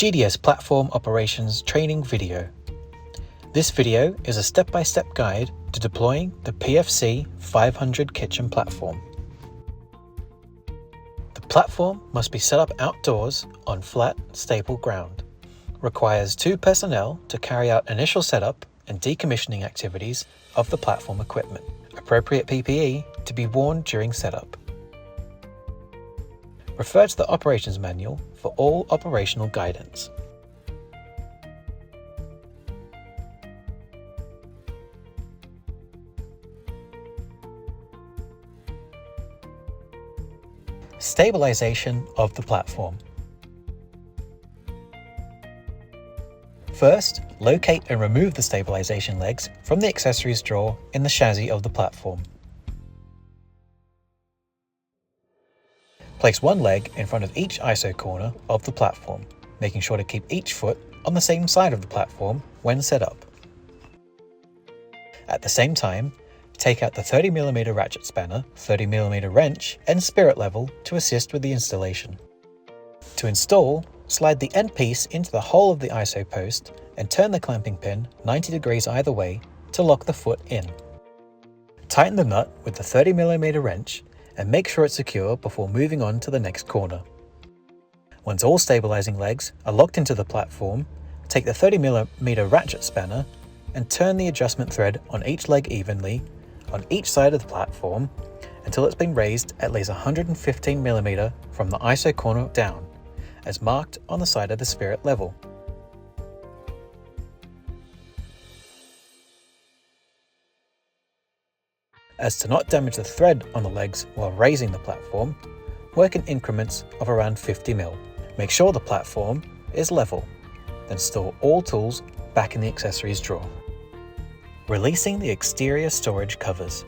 GDS Platform Operations Training video. This video is a step-by-step guide to deploying the PFC 500 kitchen platform. The platform must be set up outdoors on flat, stable ground. Requires 2 personnel to carry out initial setup and decommissioning activities of the platform equipment. Appropriate PPE to be worn during setup. Refer to the operations manual for all operational guidance. Stabilization of the platform. First, locate and remove the stabilization legs from the accessories drawer in the chassis of the platform. Place one leg in front of each ISO corner of the platform, making sure to keep each foot on the same side of the platform when set up. At the same time, take out the 30mm ratchet spanner, 30mm wrench, and spirit level to assist with the installation. To install, slide the end piece into the hole of the ISO post and turn the clamping pin 90 degrees either way to lock the foot in. Tighten the nut with the 30mm wrench and make sure it's secure before moving on to the next corner. Once all stabilizing legs are locked into the platform, take the 30mm ratchet spanner and turn the adjustment thread on each leg evenly on each side of the platform until it's been raised at least 115mm from the ISO corner down, as marked on the side of the spirit level. As to not damage the thread on the legs while raising the platform, work in increments of around 50mm. Make sure the platform is level, then store all tools back in the accessories drawer. Releasing the exterior storage covers.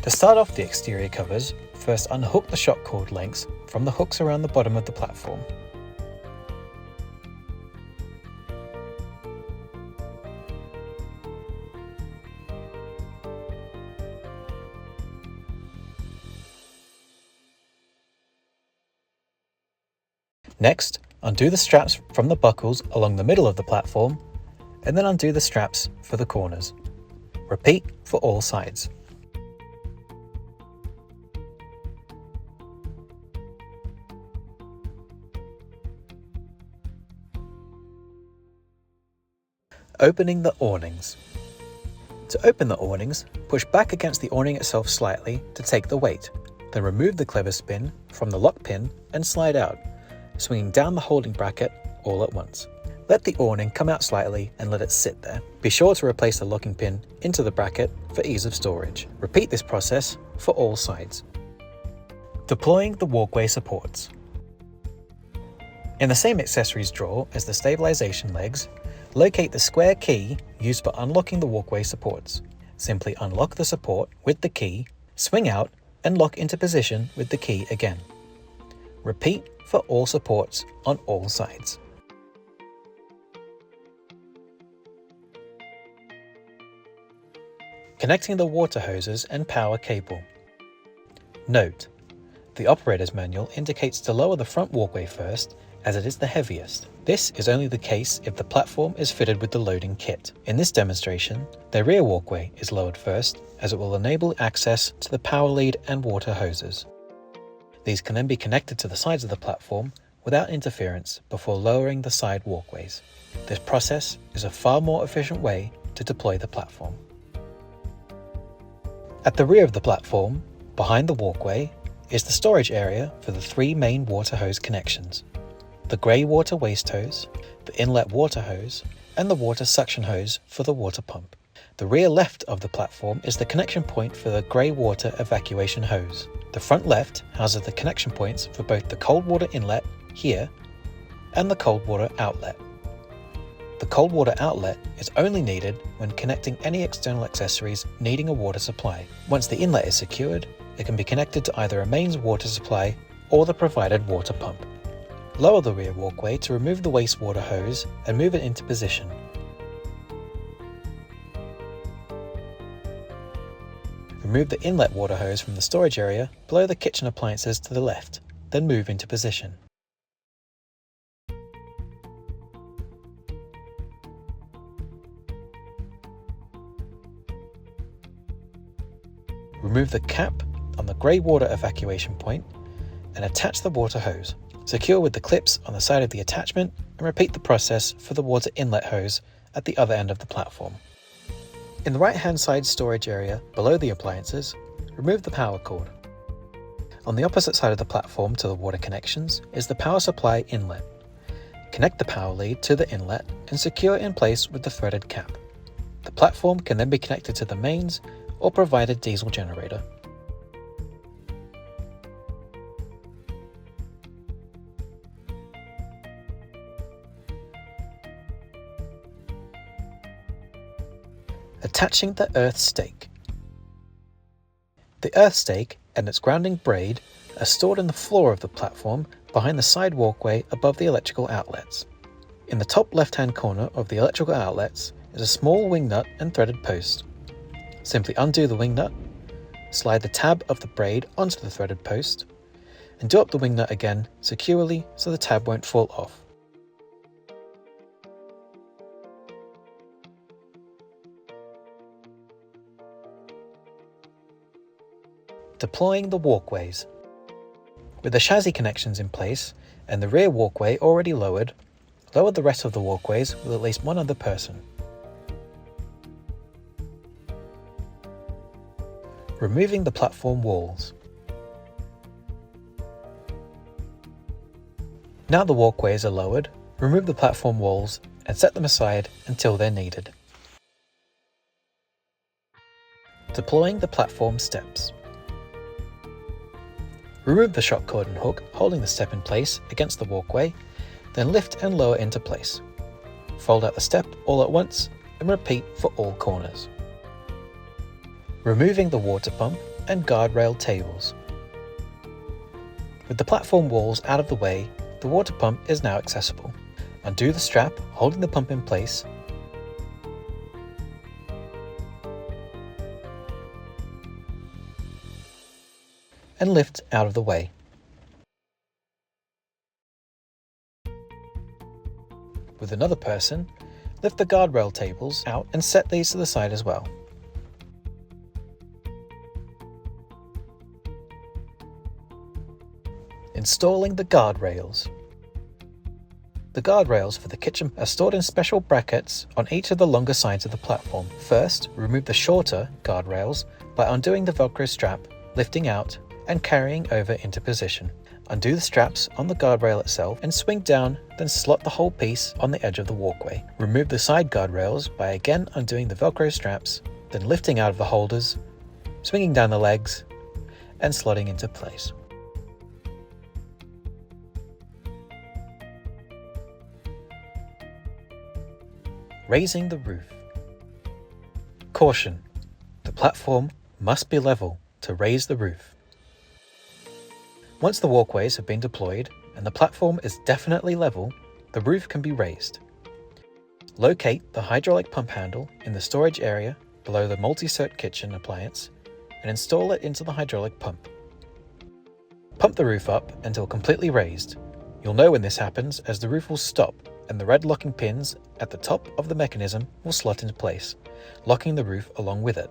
To start off the exterior covers, first unhook the shock cord lengths from the hooks around the bottom of the platform. Next, undo the straps from the buckles along the middle of the platform, and then undo the straps for the corners. Repeat for all sides. Opening the awnings. To open the awnings, push back against the awning itself slightly to take the weight, then remove the clever spin from the lock pin and slide out, swinging down the holding bracket all at once. Let the awning come out slightly and let it sit there. Be sure to replace the locking pin into the bracket for ease of storage. Repeat this process for all sides. Deploying the walkway supports. In the same accessories drawer as the stabilization legs, locate the square key used for unlocking the walkway supports. Simply unlock the support with the key, swing out, and lock into position with the key again. Repeat for all supports on all sides. Connecting the water hoses and power cable. Note: the operator's manual indicates to lower the front walkway first, as it is the heaviest. This is only the case if the platform is fitted with the loading kit. In this demonstration, the rear walkway is lowered first, as it will enable access to the power lead and water hoses. These can then be connected to the sides of the platform without interference before lowering the side walkways. This process is a far more efficient way to deploy the platform. At the rear of the platform, behind the walkway, is the storage area for the 3 main water hose connections: the grey water waste hose, the inlet water hose, and the water suction hose for the water pump. The rear left of the platform is the connection point for the grey water evacuation hose. The front left houses the connection points for both the cold water inlet, here, and the cold water outlet. The cold water outlet is only needed when connecting any external accessories needing a water supply. Once the inlet is secured, it can be connected to either a mains water supply or the provided water pump. Lower the rear walkway to remove the wastewater hose and move it into position. Remove the inlet water hose from the storage area below the kitchen appliances to the left, then move into position. Remove the cap on the grey water evacuation point and attach the water hose. Secure with the clips on the side of the attachment and repeat the process for the water inlet hose at the other end of the platform. In the right-hand side storage area below the appliances, remove the power cord. On the opposite side of the platform to the water connections is the power supply inlet. Connect the power lead to the inlet and secure in place with the threaded cap. The platform can then be connected to the mains or provided diesel generator. Attaching the earth stake. The earth stake and its grounding braid are stored in the floor of the platform behind the side walkway above the electrical outlets. In the top left-hand corner of the electrical outlets is a small wing nut and threaded post. Simply undo the wing nut, slide the tab of the braid onto the threaded post, and do up the wing nut again securely so the tab won't fall off. Deploying the walkways. With the chassis connections in place and the rear walkway already lowered, lower the rest of the walkways with at least one other person. Removing the platform walls. Now the walkways are lowered, remove the platform walls and set them aside until they're needed. Deploying the platform steps. Remove the shock cord and hook holding the step in place against the walkway, then lift and lower into place. Fold out the step all at once and repeat for all corners. Removing the water pump and guardrail tables. With the platform walls out of the way, the water pump is now accessible. Undo the strap holding the pump in place and lift out of the way. With another person, lift the guardrail tables out and set these to the side as well. Installing the guardrails. The guardrails for the kitchen are stored in special brackets on each of the longer sides of the platform. First, remove the shorter guardrails by undoing the Velcro strap, lifting out, and carrying over into position. Undo the straps on the guardrail itself and swing down, then slot the whole piece on the edge of the walkway. Remove the side guardrails by again undoing the Velcro straps, then lifting out of the holders, swinging down the legs, and slotting into place. Raising the roof. Caution: the platform must be level to raise the roof. Once the walkways have been deployed and the platform is definitely level, the roof can be raised. Locate the hydraulic pump handle in the storage area below the multi-cert kitchen appliance and install it into the hydraulic pump. Pump the roof up until completely raised. You'll know when this happens as the roof will stop and the red locking pins at the top of the mechanism will slot into place, locking the roof along with it.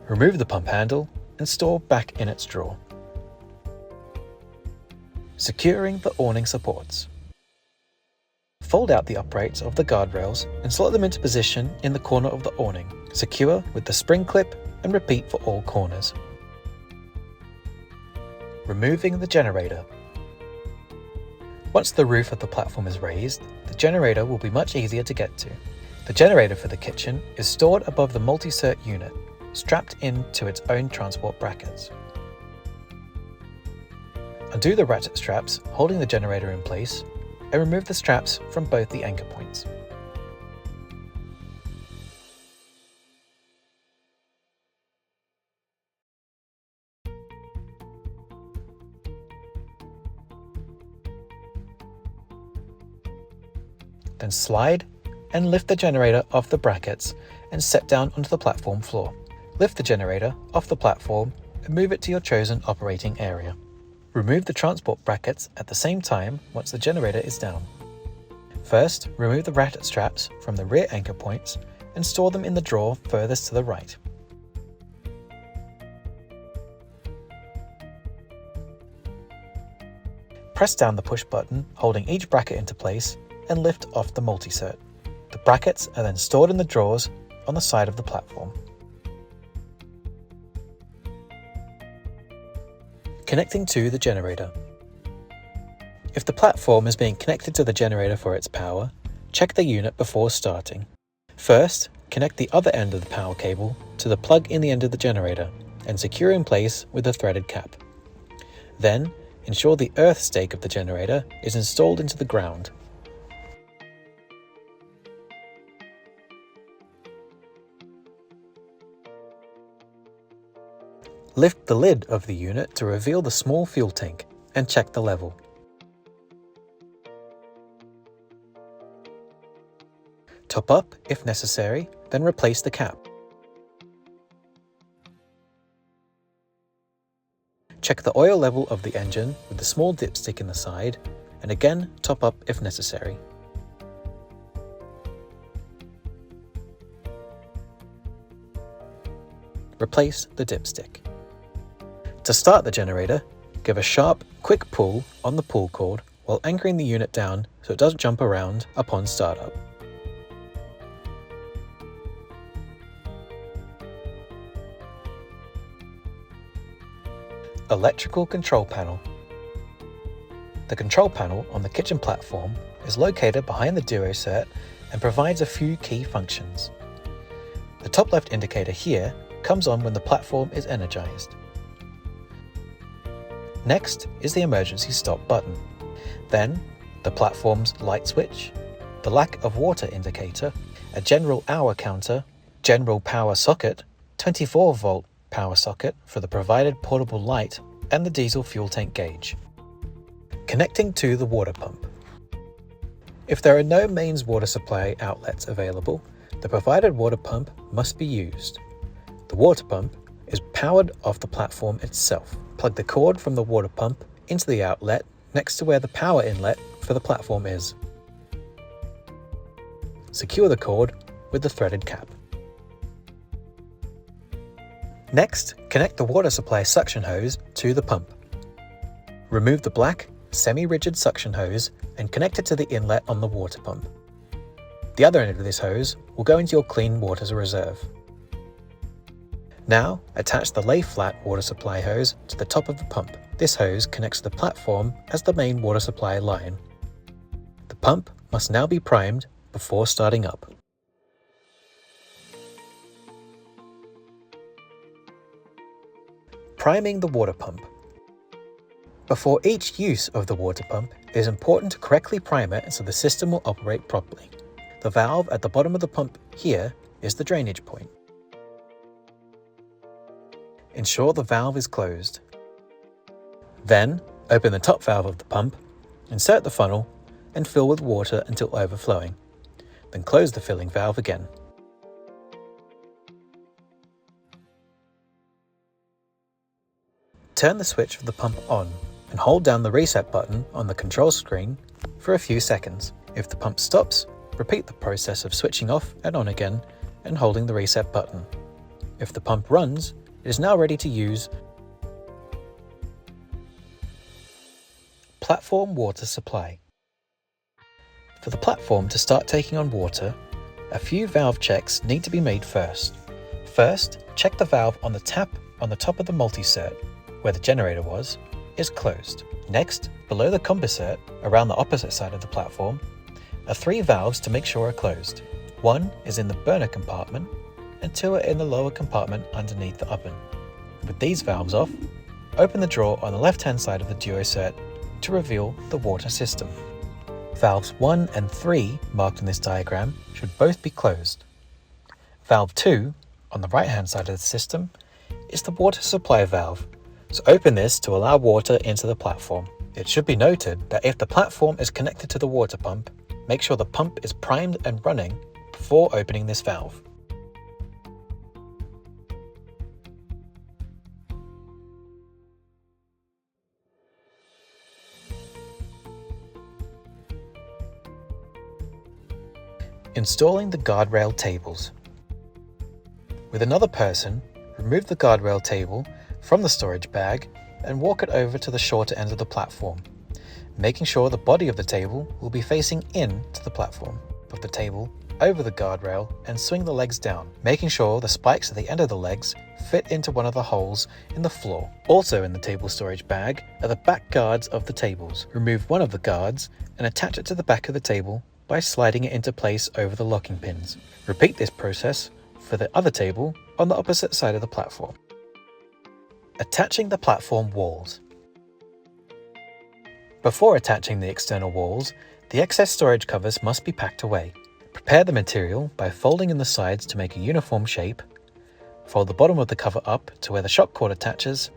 Remove the pump handle and store back in its drawer. Securing the awning supports. Fold out the uprights of the guardrails and slot them into position in the corner of the awning. Secure with the spring clip and repeat for all corners. Removing the generator. Once the roof of the platform is raised, the generator will be much easier to get to. The generator for the kitchen is stored above the multi-cert unit, strapped into its own transport brackets. Undo the ratchet straps holding the generator in place and remove the straps from both the anchor points. Then slide and lift the generator off the brackets and set down onto the platform floor. Lift the generator off the platform and move it to your chosen operating area. Remove the transport brackets at the same time once the generator is down. First, remove the ratchet straps from the rear anchor points and store them in the drawer furthest to the right. Press down the push button holding each bracket into place and lift off the multi-cert. The brackets are then stored in the drawers on the side of the platform. Connecting to the generator. If the platform is being connected to the generator for its power, check the unit before starting. First, connect the other end of the power cable to the plug in the end of the generator and secure in place with a threaded cap. Then, ensure the earth stake of the generator is installed into the ground. Lift the lid of the unit to reveal the small fuel tank and check the level. Top up if necessary, then replace the cap. Check the oil level of the engine with the small dipstick in the side, and again top up if necessary. Replace the dipstick. To start the generator, give a sharp, quick pull on the pull cord while anchoring the unit down so it doesn't jump around upon startup. Electrical control panel. The control panel on the kitchen platform is located behind the Duocert and provides a few key functions. The top left indicator here comes on when the platform is energized. Next is the emergency stop button. Then, the platform's light switch, the lack of water indicator, a general hour counter, general power socket, 24-volt power socket for the provided portable light, and the diesel fuel tank gauge. Connecting to the water pump. If there are no mains water supply outlets available, the provided water pump must be used. The water pump is powered off the platform itself. Plug the cord from the water pump into the outlet next to where the power inlet for the platform is. Secure the cord with the threaded cap. Next, connect the water supply suction hose to the pump. Remove the black, semi-rigid suction hose and connect it to the inlet on the water pump. The other end of this hose will go into your clean water reserve. Now, attach the lay-flat water supply hose to the top of the pump. This hose connects to the platform as the main water supply line. The pump must now be primed before starting up. Priming the water pump. Before each use of the water pump, it is important to correctly prime it so the system will operate properly. The valve at the bottom of the pump here is the drainage point. Ensure the valve is closed. Then, open the top valve of the pump, insert the funnel, and fill with water until overflowing. Then close the filling valve again. Turn the switch of the pump on and hold down the reset button on the control screen for a few seconds. If the pump stops, repeat the process of switching off and on again and holding the reset button. If the pump runs, it is now ready to use. Platform water supply. For the platform to start taking on water, a few valve checks need to be made first. First, check the valve on the tap on the top of the multi-cert, where the generator was, is closed. Next, below the combi-cert, around the opposite side of the platform, are 3 valves to make sure are closed. 1 is in the burner compartment, and 2 are in the lower compartment underneath the oven. With these valves off, open the drawer on the left-hand side of the Duocert to reveal the water system. Valves 1 and 3, marked in this diagram, should both be closed. Valve 2, on the right-hand side of the system, is the water supply valve, so open this to allow water into the platform. It should be noted that if the platform is connected to the water pump, make sure the pump is primed and running before opening this valve. Installing the guardrail tables. With another person, remove the guardrail table from the storage bag and walk it over to the shorter end of the platform, making sure the body of the table will be facing in to the platform of the table over the guardrail and swing the legs down, making sure the spikes at the end of the legs fit into one of the holes in the floor. Also in the table storage bag are the back guards of the tables. Remove one of the guards and attach it to the back of the table by sliding it into place over the locking pins. Repeat this process for the other table on the opposite side of the platform. Attaching the platform walls. Before attaching the external walls, the excess storage covers must be packed away. Prepare the material by folding in the sides to make a uniform shape, fold the bottom of the cover up to where the shock cord attaches,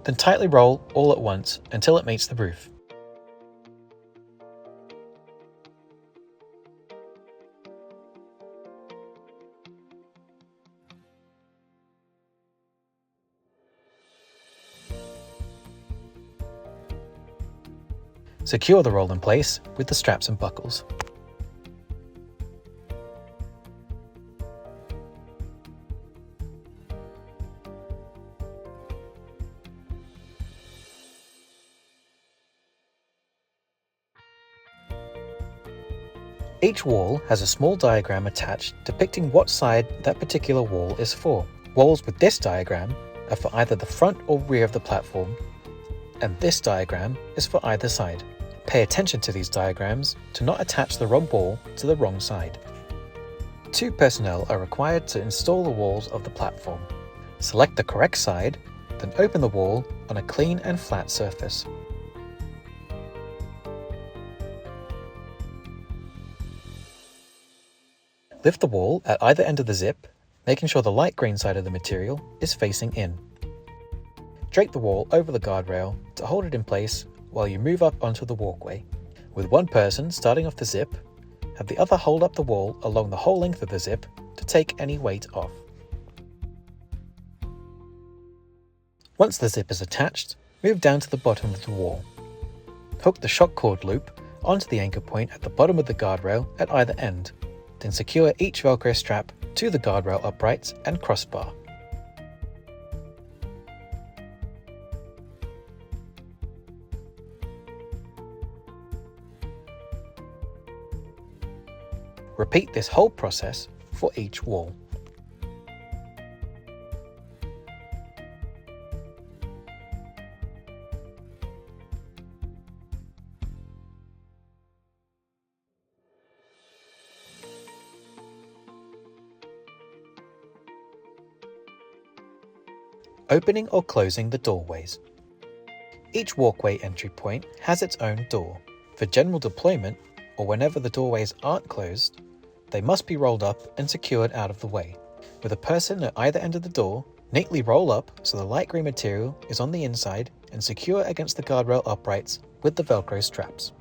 then tightly roll all at once until it meets the roof. Secure the roll in place with the straps and buckles. Each wall has a small diagram attached depicting what side that particular wall is for. Walls with this diagram are for either the front or rear of the platform, and this diagram is for either side. Pay attention to these diagrams to not attach the wrong wall to the wrong side. 2 personnel are required to install the walls of the platform. Select the correct side, then open the wall on a clean and flat surface. Lift the wall at either end of the zip, making sure the light green side of the material is facing in. Drape the wall over the guardrail to hold it in place while you move up onto the walkway. With one person starting off the zip, have the other hold up the wall along the whole length of the zip to take any weight off. Once the zip is attached, move down to the bottom of the wall. Hook the shock cord loop onto the anchor point at the bottom of the guardrail at either end, then secure each Velcro strap to the guardrail uprights and crossbar. Repeat this whole process for each wall. Opening or closing the doorways. Each walkway entry point has its own door. For general deployment, or whenever the doorways aren't closed, they must be rolled up and secured out of the way. With a person at either end of the door, neatly roll up so the light green material is on the inside and secure against the guardrail uprights with the Velcro straps.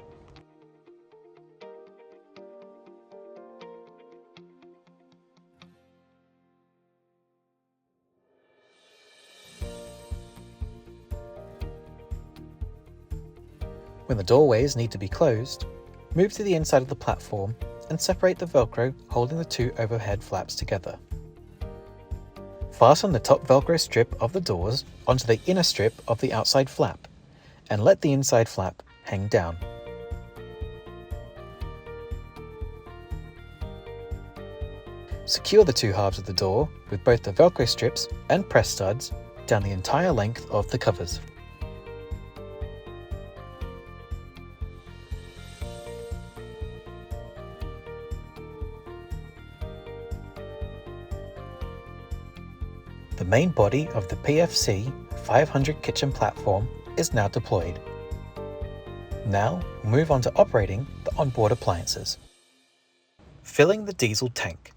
When the doorways need to be closed, move to the inside of the platform and separate the Velcro holding the 2 overhead flaps together. Fasten the top Velcro strip of the doors onto the inner strip of the outside flap and let the inside flap hang down. Secure the 2 halves of the door with both the Velcro strips and press studs down the entire length of the covers. The main body of the PFC 500 kitchen platform is now deployed. Now we'll move on to operating the onboard appliances. Filling the diesel tank.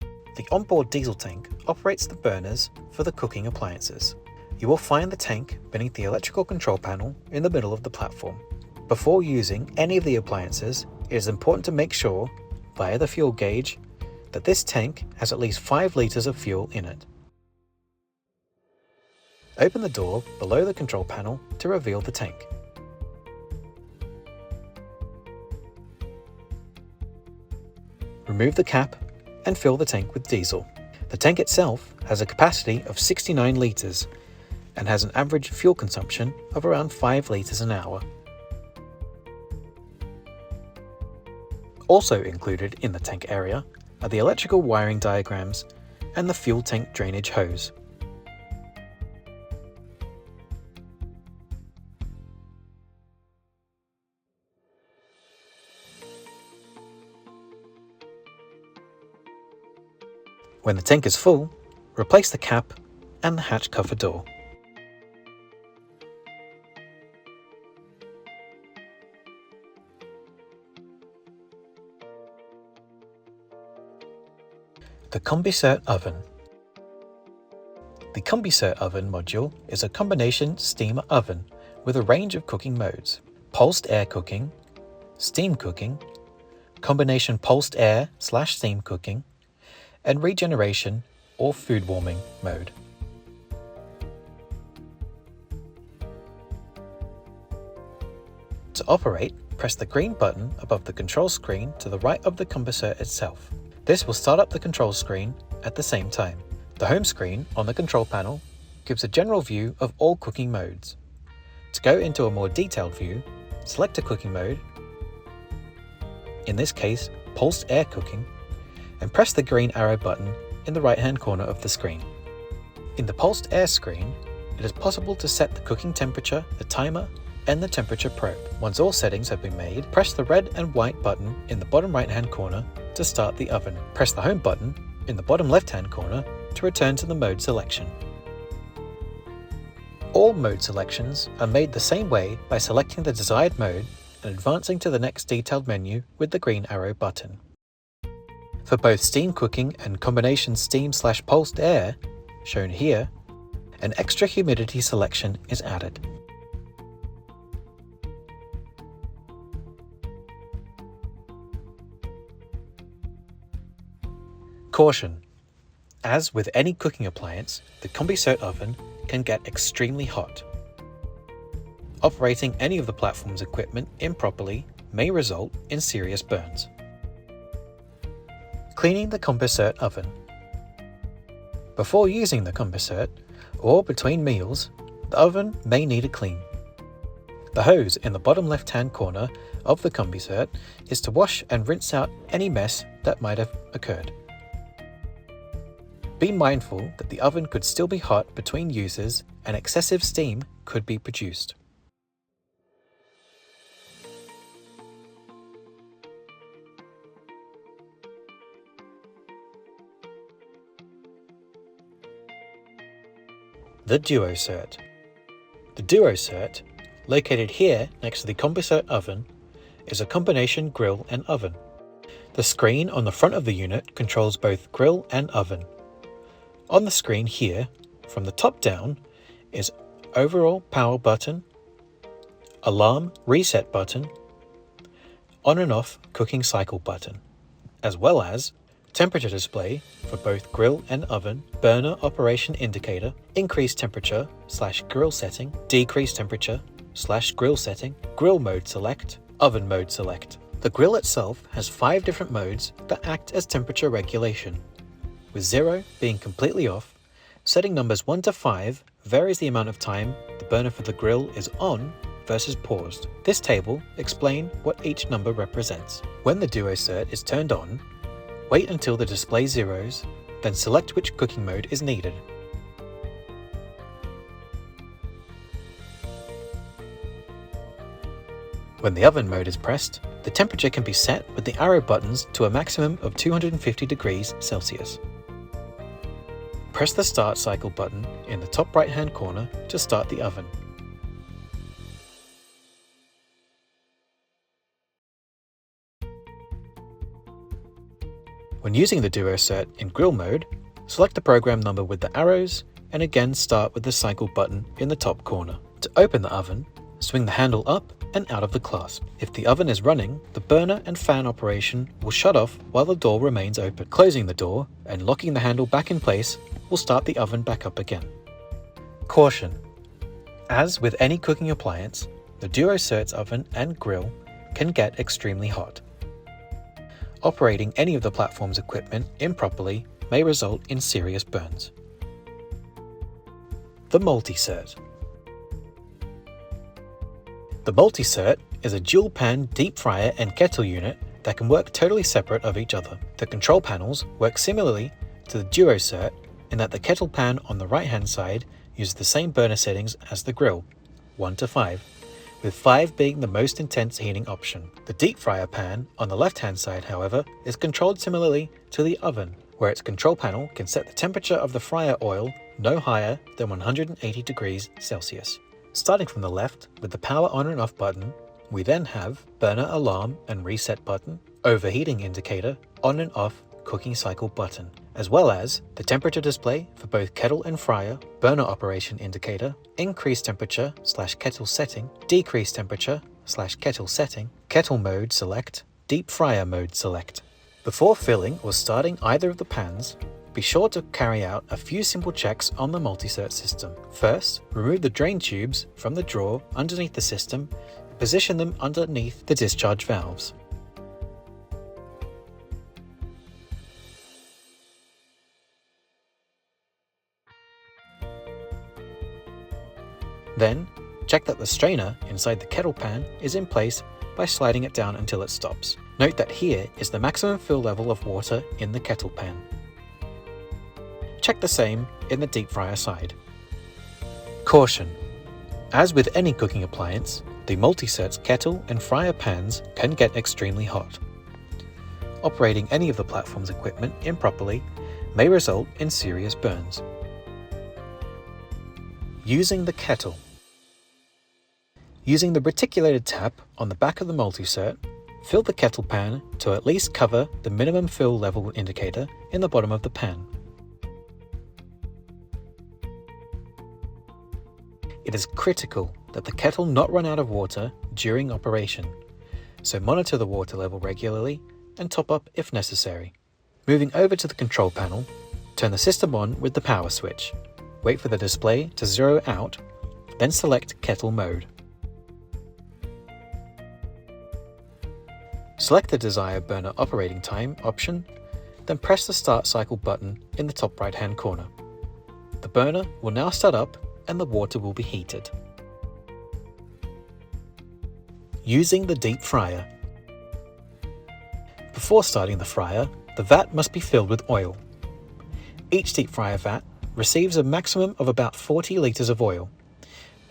The onboard diesel tank operates the burners for the cooking appliances. You will find the tank beneath the electrical control panel in the middle of the platform. Before using any of the appliances, it is important to make sure, via the fuel gauge, that this tank has at least 5 litres of fuel in it. Open the door below the control panel to reveal the tank. Remove the cap and fill the tank with diesel. The tank itself has a capacity of 69 litres and has an average fuel consumption of around 5 litres an hour. Also included in the tank area are the electrical wiring diagrams and the fuel tank drainage hose. When the tank is full, replace the cap and the hatch cover door. The CombiCert oven. The CombiCert oven module is a combination steam oven with a range of cooking modes: pulsed air cooking, steam cooking, combination pulsed air/steam cooking, and regeneration or food warming mode. To operate, press the green button above the control screen to the right of the CombiCert itself. This will start up the control screen at the same time. The home screen on the control panel gives a general view of all cooking modes. To go into a more detailed view, select a cooking mode, in this case pulsed air cooking, and press the green arrow button in the right-hand corner of the screen. In the pulsed air screen, it is possible to set the cooking temperature, the timer, and the temperature probe. Once all settings have been made, press the red and white button in the bottom right-hand corner to start the oven. Press the home button in the bottom left-hand corner to return to the mode selection. All mode selections are made the same way by selecting the desired mode and advancing to the next detailed menu with the green arrow button. For both steam cooking and combination steam/pulsed air, shown here, an extra humidity selection is added. Caution: as with any cooking appliance, the CombiCert oven can get extremely hot. Operating any of the platform's equipment improperly may result in serious burns. Cleaning the CombiCert oven. Before using the CombiCert, or between meals, the oven may need a clean. The hose in the bottom left-hand corner of the CombiCert is to wash and rinse out any mess that might have occurred. Be mindful that the oven could still be hot between uses and excessive steam could be produced. The DuoCert. The DuoCert, located here next to the CombiCert oven, is a combination grill and oven. The screen on the front of the unit controls both grill and oven. On the screen here, from the top down, is overall power button, alarm reset button, on and off cooking cycle button, as well as temperature display for both grill and oven, burner operation indicator, increased temperature/grill setting, decreased temperature/grill setting, grill mode select, oven mode select. The grill itself has 5 different modes that act as temperature regulation, with 0 being completely off. Setting numbers 1 to 5 varies the amount of time the burner for the grill is on versus paused. This table explains what each number represents. When the DuoCert is turned on, wait until the display zeros, then select which cooking mode is needed. When the oven mode is pressed, the temperature can be set with the arrow buttons to a maximum of 250 degrees Celsius. Press the Start Cycle button in the top right-hand corner to start the oven. When using the DuoCert in grill mode, select the program number with the arrows and again start with the cycle button in the top corner. To open the oven, Swing the handle up and out of the clasp. If the oven is running, the burner and fan operation will shut off while the door remains open. Closing the door and locking the handle back in place will start the oven back up again. Caution: as with any cooking appliance, the DuroCert oven and grill can get extremely hot. Operating any of the platform's equipment improperly may result in serious burns. The MultiCert. The MultiCert is a dual-pan deep fryer and kettle unit that can work totally separate of each other. The control panels work similarly to the DuroCert in that the kettle pan on the right-hand side uses the same burner settings as the grill, 1 to 5, with 5 being the most intense heating option. The deep fryer pan on the left-hand side, however, is controlled similarly to the oven, where its control panel can set the temperature of the fryer oil no higher than 180 degrees Celsius. Starting from the left with the power on and off button, we then have burner alarm and reset button, overheating indicator, on and off cooking cycle button, as well as the temperature display for both kettle and fryer, burner operation indicator, increased temperature / kettle setting, decreased temperature / kettle setting, kettle mode select, deep fryer mode select. Before filling or starting either of the pans, be sure to carry out a few simple checks on the MultiCert system. First, remove the drain tubes from the drawer underneath the system and position them underneath the discharge valves. Then, check that the strainer inside the kettle pan is in place by sliding it down until it stops. Note that here is the maximum fill level of water in the kettle pan. Check the same in the deep fryer side. Caution: as with any cooking appliance, the MultiCert's kettle and fryer pans can get extremely hot. Operating any of the platform's equipment improperly may result in serious burns. Using the kettle. Using the reticulated tap on the back of the MultiCert, fill the kettle pan to at least cover the minimum fill level indicator in the bottom of the pan. It is critical that the kettle not run out of water during operation, so monitor the water level regularly and top up if necessary. Moving over to the control panel, turn the system on with the power switch. Wait for the display to zero out, then select kettle mode. Select the desired burner operating time option, then press the start cycle button in the top right hand corner. The burner will now start up and the water will be heated. Using the deep fryer. Before starting the fryer, the vat must be filled with oil. Each deep fryer vat receives a maximum of about 40 litres of oil,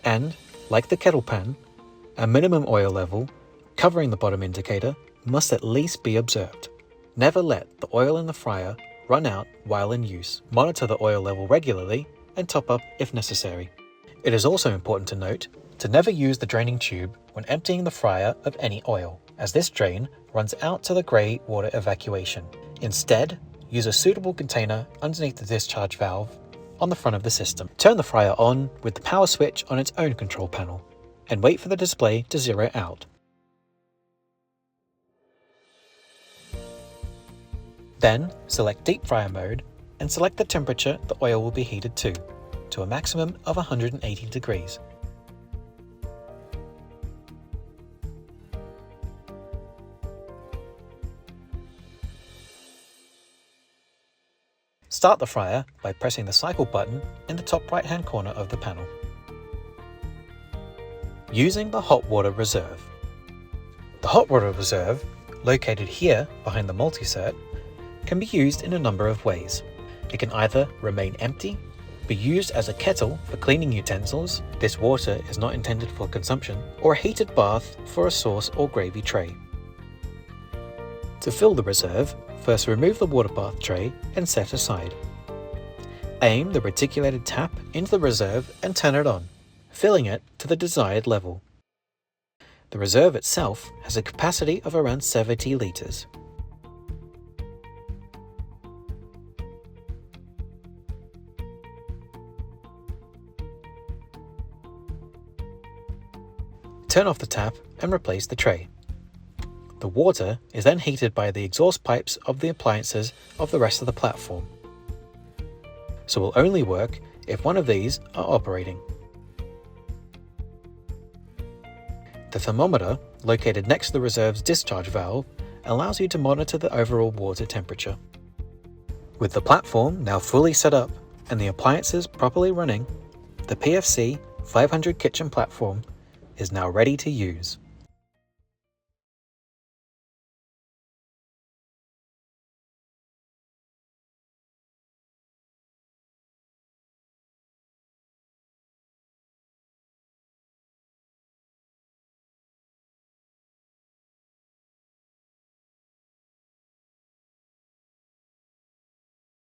and, like the kettle pan, a minimum oil level, covering the bottom indicator, must at least be observed. Never let the oil in the fryer run out while in use. Monitor the oil level regularly and top up if necessary. It is also important to note to never use the draining tube when emptying the fryer of any oil, as this drain runs out to the grey water evacuation. Instead, use a suitable container underneath the discharge valve on the front of the system. Turn the fryer on with the power switch on its own control panel, and wait for the display to zero out. Then, select deep fryer mode and select the temperature the oil will be heated to a maximum of 180 degrees. Start the fryer by pressing the cycle button in the top right hand corner of the panel. Using the hot water reserve. The hot water reserve, located here behind the MultiCert, can be used in a number of ways. It can either remain empty, be used as a kettle for cleaning utensils, this water is not intended for consumption, or a heated bath for a sauce or gravy tray. To fill the reserve, first remove the water bath tray and set aside. Aim the reticulated tap into the reserve and turn it on, filling it to the desired level. The reserve itself has a capacity of around 70 litres. Turn off the tap and replace the tray. The water is then heated by the exhaust pipes of the appliances of the rest of the platform, so will only work if one of these are operating. The thermometer, located next to the reserve's discharge valve, allows you to monitor the overall water temperature. With the platform now fully set up and the appliances properly running, the PFC 500 kitchen platform is now ready to use.